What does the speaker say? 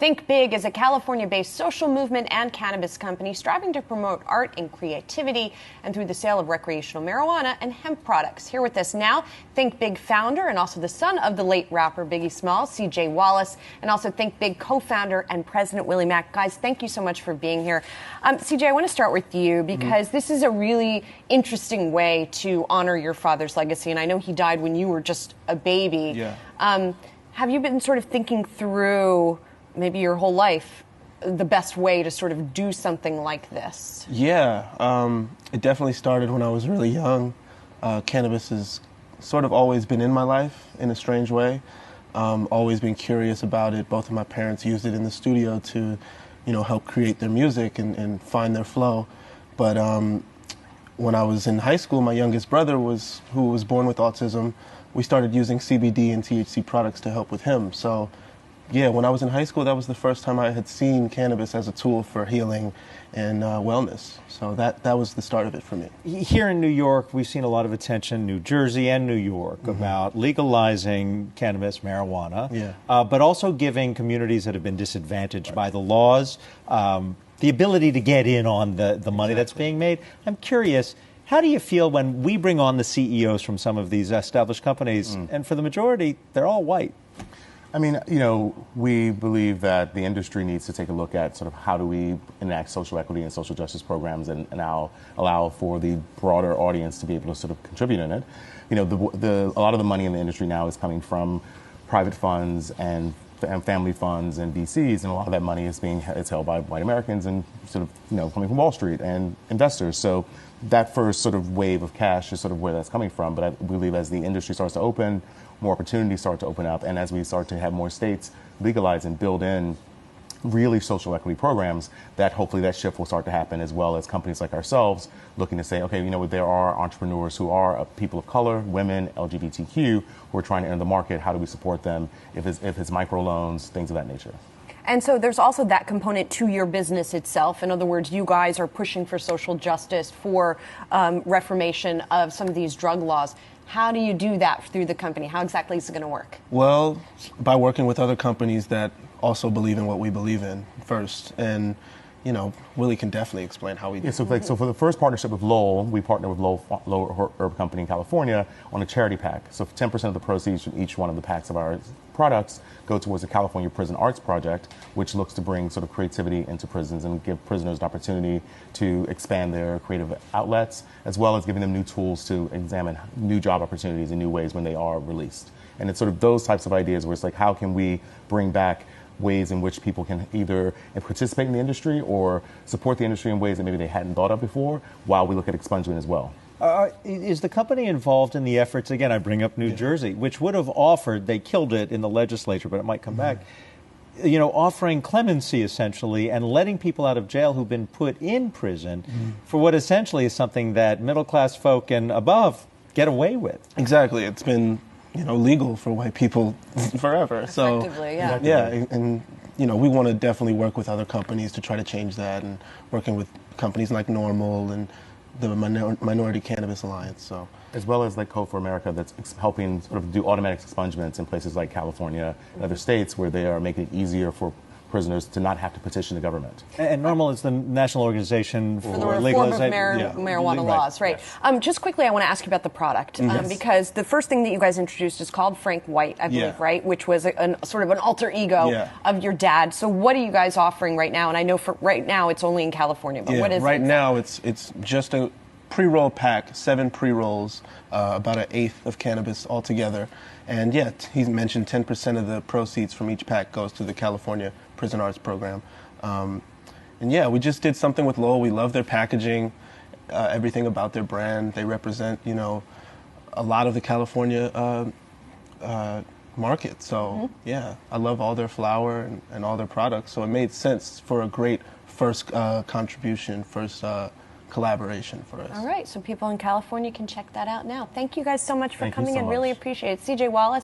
Think Big is a California-based social movement and cannabis company striving to promote art and creativity and through the sale of recreational marijuana and hemp products. Here with us now, Think Big founder and also the son of the late rapper Biggie Smalls, CJ Wallace, and also Think Big co-founder and president Willie Mack. Guys, thank you so much for being here. CJ, I want to start with you because this is a really interesting way to honor your father's legacy, and I know he died when you were just a baby. Yeah. Have you been sort of thinking through maybe your whole life, the best way to sort of do something like this? Yeah, it definitely started when I was really young. Cannabis has sort of always been in my life in a strange way. Always been curious about it. Both of my parents used it in the studio to, help create their music and find their flow. But when I was in high school, my youngest brother who was born with autism, we started using CBD and THC products to help with him. So yeah, when I was in high school, that was the first time I had seen cannabis as a tool for healing and wellness. So that was the start of it for me. Here in New York, we've seen a lot of attention, New Jersey and New York, about legalizing cannabis, marijuana, but also giving communities that have been disadvantaged by the laws the ability to get in on the money that's being made. I'm curious, how do you feel when we bring on the CEOs from some of these established companies, and for the majority, they're all white? I mean, we believe that the industry needs to take a look at sort of how do we enact social equity and social justice programs and now allow for the broader audience to be able to sort of contribute in it. A lot of the money in the industry now is coming from private funds and family funds and VCs, and a lot of that money is held by white Americans and sort of, coming from Wall Street and investors. So that first sort of wave of cash is sort of where that's coming from. But I believe as the industry starts to open, more opportunities start to open up, and as we start to have more states legalize and build in really social equity programs, that hopefully that shift will start to happen, as well as companies like ourselves looking to say, okay, there are entrepreneurs who are people of color, women, LGBTQ, who are trying to enter the market. How do we support them? If it's microloans, things of that nature. And so there's also that component to your business itself. In other words, you guys are pushing for social justice, for reformation of some of these drug laws. How do you do that through the company? How exactly is it going to work? Well, by working with other companies that also believe in what we believe in first. And, Willie can definitely explain how we do. Yeah, so for the first partnership with Lowell, we partnered with Lowell Herb Company in California on a charity pack. So 10% of the proceeds from each one of the packs of our products go towards the California Prison Arts Project, which looks to bring sort of creativity into prisons and give prisoners an opportunity to expand their creative outlets, as well as giving them new tools to examine new job opportunities in new ways when they are released. And it's sort of those types of ideas where it's like, how can we bring back ways in which people can either participate in the industry or support the industry in ways that maybe they hadn't thought of before, while we look at expungement as well. Is the company involved in the efforts, again, I bring up New Jersey, which would have offered, they killed it in the legislature, but it might come back, offering clemency essentially and letting people out of jail who've been put in prison for what essentially is something that middle-class folk and above get away with? Exactly. It's been legal for white people forever. So, and we want to definitely work with other companies to try to change that, and working with companies like Normal and the Minority Cannabis Alliance. So, as well as like Code for America, that's helping sort of do automatic expungements in places like California and other states, where they are making it easier for prisoners to not have to petition the government. And Normal is the national organization for the reform of marijuana laws, right? Yes. Just quickly, I want to ask you about the product, because the first thing that you guys introduced is called Frank White, I believe, right? Which was sort of an alter ego of your dad. So what are you guys offering right now? And I know for right now it's only in California, but what is it? Right now it's just a pre-roll pack, 7 pre-rolls, about an eighth of cannabis altogether. And he mentioned 10% of the proceeds from each pack goes to the California Prison Arts Program. We just did something with Lowell. We love their packaging, everything about their brand. They represent, a lot of the California market. So, I love all their flower and all their products. So it made sense for a great first contribution, first collaboration for us. All right, so people in California can check that out now. Thank you guys so much for coming in. Really appreciate it. CJ Wallace.